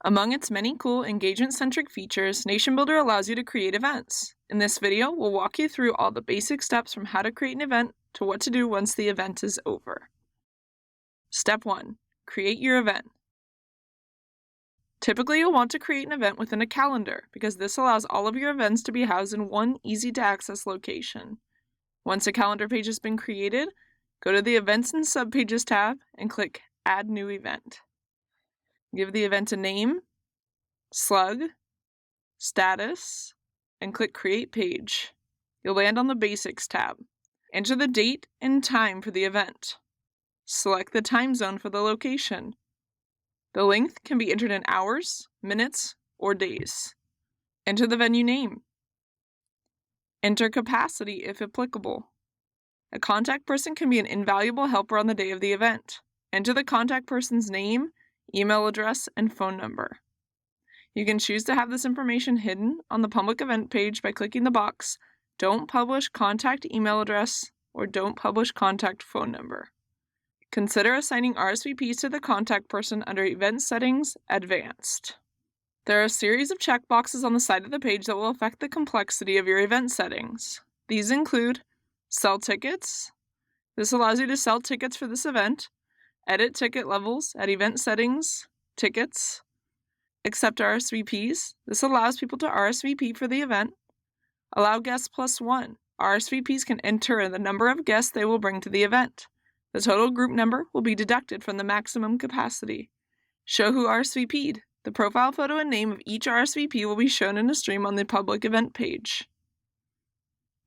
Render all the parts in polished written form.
Among its many cool engagement-centric features, NationBuilder allows you to create events. In this video, we'll walk you through all the basic steps from how to create an event to what to do once the event is over. Step 1. Create your event. Typically, you'll want to create an event within a calendar because this allows all of your events to be housed in one easy-to-access location. Once a calendar page has been created, go to the Events and Subpages tab and click Add New Event. Give the event a name, slug, status, and click Create Page. You'll land on the Basics tab. Enter the date and time for the event. Select the time zone for the location. The length can be entered in hours, minutes, or days. Enter the venue name. Enter capacity if applicable. A contact person can be an invaluable helper on the day of the event. Enter the contact person's name, email address, and phone number. You can choose to have this information hidden on the public event page by clicking the box Don't Publish Contact Email Address or Don't Publish Contact Phone Number. Consider assigning RSVPs to the contact person under Event Settings, Advanced. There are a series of checkboxes on the side of the page that will affect the complexity of your event settings. These include Sell Tickets. This allows you to sell tickets for this event. Edit ticket levels at Event Settings, Tickets. Accept RSVPs. This allows people to RSVP for the event. Allow guests +1. RSVPs can enter in the number of guests they will bring to the event. The total group number will be deducted from the maximum capacity. Show who RSVP'd. The profile photo and name of each RSVP will be shown in a stream on the public event page.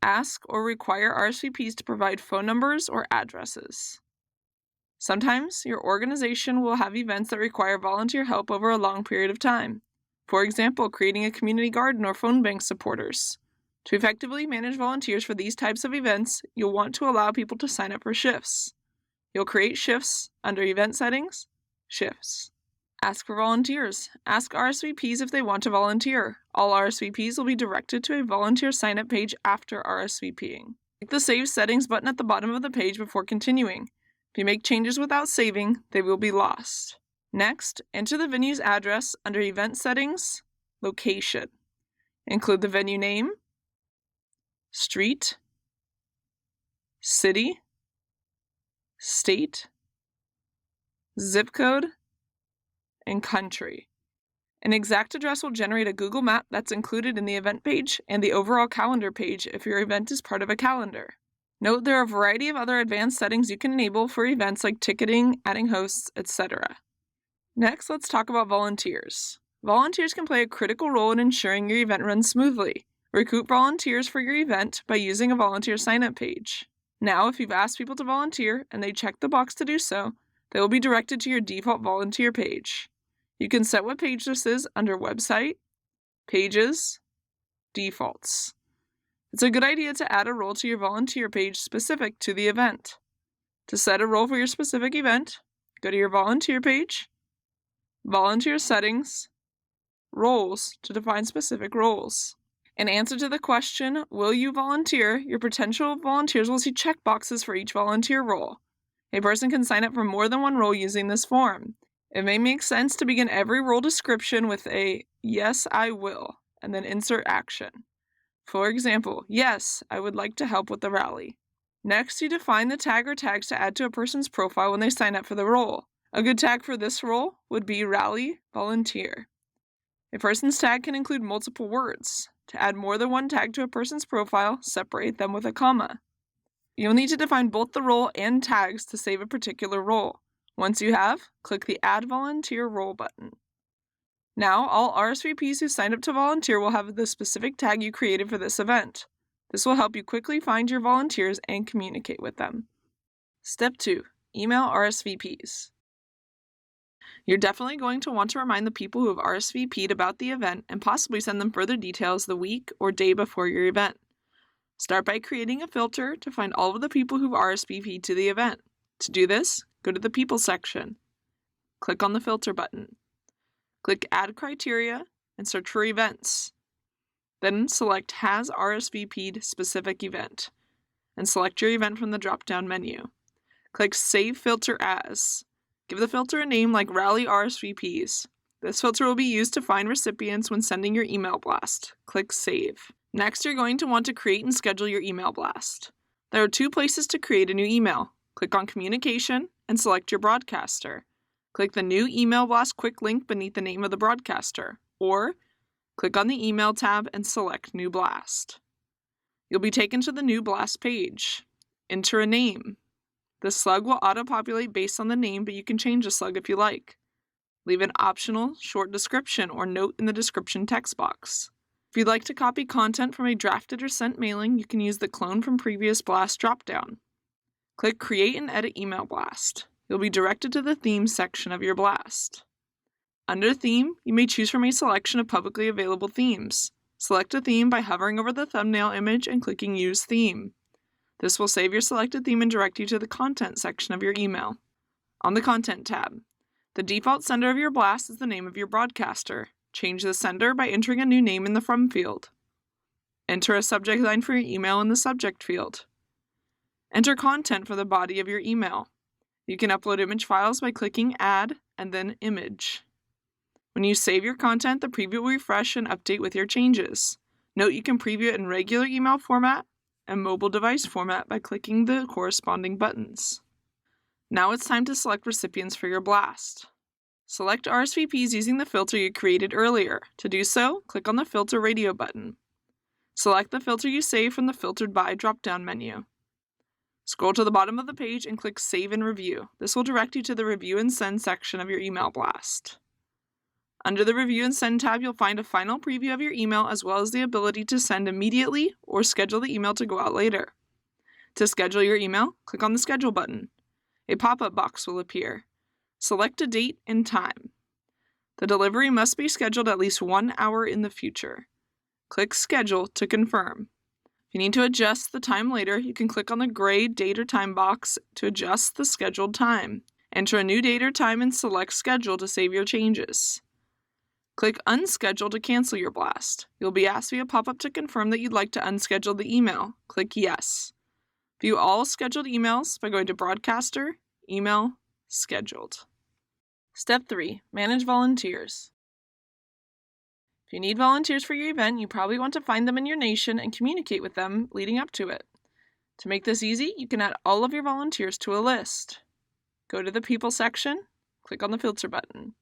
Ask or require RSVPs to provide phone numbers or addresses. Sometimes your organization will have events that require volunteer help over a long period of time. For example, creating a community garden or phone bank supporters. To effectively manage volunteers for these types of events, you'll want to allow people to sign up for shifts. You'll create shifts under Event Settings, Shifts. Ask for volunteers. Ask RSVPs if they want to volunteer. All RSVPs will be directed to a volunteer sign-up page after RSVPing. Click the Save Settings button at the bottom of the page before continuing. If you make changes without saving, they will be lost. Next, enter the venue's address under Event Settings, Location. Include the venue name, street, city, state, zip code, and country. An exact address will generate a Google map that's included in the event page and the overall calendar page if your event is part of a calendar. Note there are a variety of other advanced settings you can enable for events like ticketing, adding hosts, etc. Next, let's talk about volunteers. Volunteers can play a critical role in ensuring your event runs smoothly. Recruit volunteers for your event by using a volunteer sign-up page. Now, if you've asked people to volunteer and they check the box to do so, they will be directed to your default volunteer page. You can set what page this is under Website, Pages, Defaults. It's a good idea to add a role to your volunteer page specific to the event. To set a role for your specific event, go to your volunteer page, Volunteer Settings, Roles to define specific roles. In answer to the question, will you volunteer, your potential volunteers will see checkboxes for each volunteer role. A person can sign up for more than one role using this form. It may make sense to begin every role description with a "Yes, I will," and then insert action. For example, yes, I would like to help with the rally. Next, you define the tag or tags to add to a person's profile when they sign up for the role. A good tag for this role would be Rally Volunteer. A person's tag can include multiple words. To add more than one tag to a person's profile, separate them with a comma. You'll need to define both the role and tags to save a particular role. Once you have, click the Add Volunteer Role button. Now, all RSVPs who signed up to volunteer will have the specific tag you created for this event. This will help you quickly find your volunteers and communicate with them. Step 2. Email RSVPs. You're definitely going to want to remind the people who have RSVP'd about the event and possibly send them further details the week or day before your event. Start by creating a filter to find all of the people who've RSVP'd to the event. To do this, go to the People section. Click on the Filter button. Click Add Criteria and search for Events. Then select Has RSVP'd Specific Event and select your event from the drop-down menu. Click Save Filter As. Give the filter a name like Rally RSVPs. This filter will be used to find recipients when sending your email blast. Click Save. Next, you're going to want to create and schedule your email blast. There are 2 places to create a new email. Click on Communication and select your broadcaster. Click the New Email Blast quick link beneath the name of the broadcaster, or click on the Email tab and select New Blast. You'll be taken to the New Blast page. Enter a name. The slug will auto-populate based on the name, but you can change the slug if you like. Leave an optional short description or note in the description text box. If you'd like to copy content from a drafted or sent mailing, you can use the Clone from Previous Blast dropdown. Click Create and Edit Email Blast. You'll be directed to the Themes section of your blast. Under Theme, you may choose from a selection of publicly available themes. Select a theme by hovering over the thumbnail image and clicking Use Theme. This will save your selected theme and direct you to the Content section of your email. On the Content tab, the default sender of your blast is the name of your broadcaster. Change the sender by entering a new name in the From field. Enter a subject line for your email in the Subject field. Enter content for the body of your email. You can upload image files by clicking Add and then Image. When you save your content, the preview will refresh and update with your changes. Note you can preview it in regular email format and mobile device format by clicking the corresponding buttons. Now it's time to select recipients for your blast. Select RSVPs using the filter you created earlier. To do so, click on the Filter Radio button. Select the filter you saved from the Filtered By drop-down menu. Scroll to the bottom of the page and click Save and Review. This will direct you to the Review and Send section of your email blast. Under the Review and Send tab, you'll find a final preview of your email as well as the ability to send immediately or schedule the email to go out later. To schedule your email, click on the Schedule button. A pop-up box will appear. Select a date and time. The delivery must be scheduled at least 1 hour in the future. Click Schedule to confirm. If you need to adjust the time later, you can click on the gray date or time box to adjust the scheduled time. Enter a new date or time and select Schedule to save your changes. Click Unschedule to cancel your blast. You'll be asked via pop-up to confirm that you'd like to unschedule the email. Click Yes. View all scheduled emails by going to Broadcaster, Email, Scheduled. Step 3. Manage volunteers. If you need volunteers for your event, you probably want to find them in your nation and communicate with them leading up to it. To make this easy, you can add all of your volunteers to a list. Go to the People section, click on the Filter button.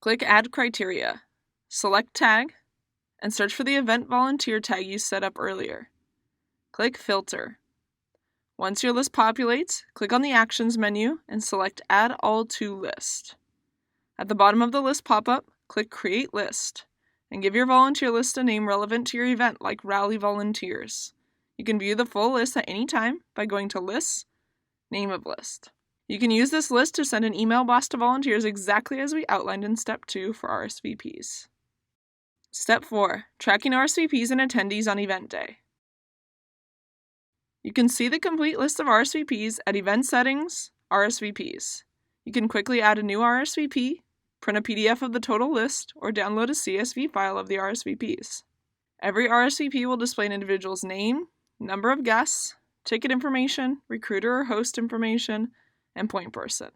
Click Add Criteria. Select Tag, and search for the event volunteer tag you set up earlier. Click Filter. Once your list populates, click on the Actions menu and select Add All to List. At the bottom of the list pop-up, click Create List, and give your volunteer list a name relevant to your event like Rally Volunteers. You can view the full list at any time by going to Lists, Name of List. You can use this list to send an email blast to volunteers exactly as we outlined in Step 2 for RSVPs. Step 4. Tracking RSVPs and attendees on event day. You can see the complete list of RSVPs at Event Settings, RSVPs. You can quickly add a new RSVP, print a PDF of the total list, or download a CSV file of the RSVPs. Every RSVP will display an individual's name, number of guests, ticket information, recruiter or host information, and point person.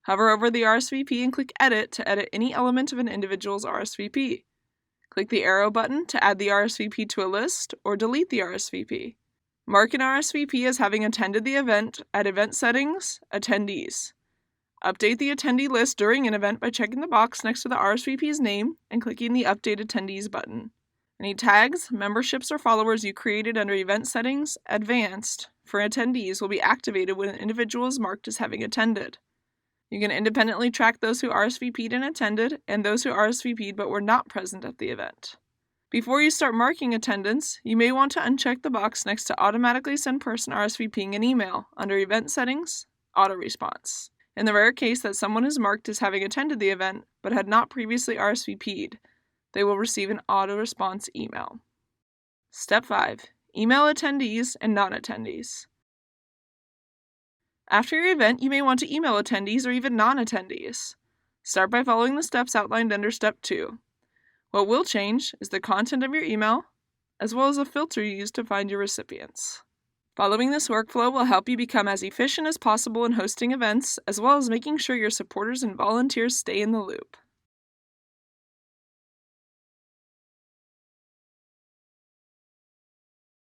Hover over the RSVP and click Edit to edit any element of an individual's RSVP. Click the arrow button to add the RSVP to a list or delete the RSVP. Mark an RSVP as having attended the event at Event Settings, Attendees. Update the attendee list during an event by checking the box next to the RSVP's name and clicking the Update Attendees button. Any tags, memberships, or followers you created under Event Settings, Advanced, for attendees will be activated when an individual is marked as having attended. You can independently track those who RSVP'd and attended, and those who RSVP'd but were not present at the event. Before you start marking attendance, you may want to uncheck the box next to Automatically Send Person RSVPing an Email under Event Settings, Auto Response. In the rare case that someone is marked as having attended the event but had not previously RSVP'd, they will receive an auto-response email. Step 5. Email attendees and non-attendees. After your event, you may want to email attendees or even non-attendees. Start by following the steps outlined under Step 2. What will change is the content of your email, as well as a filter you use to find your recipients. Following this workflow will help you become as efficient as possible in hosting events, as well as making sure your supporters and volunteers stay in the loop.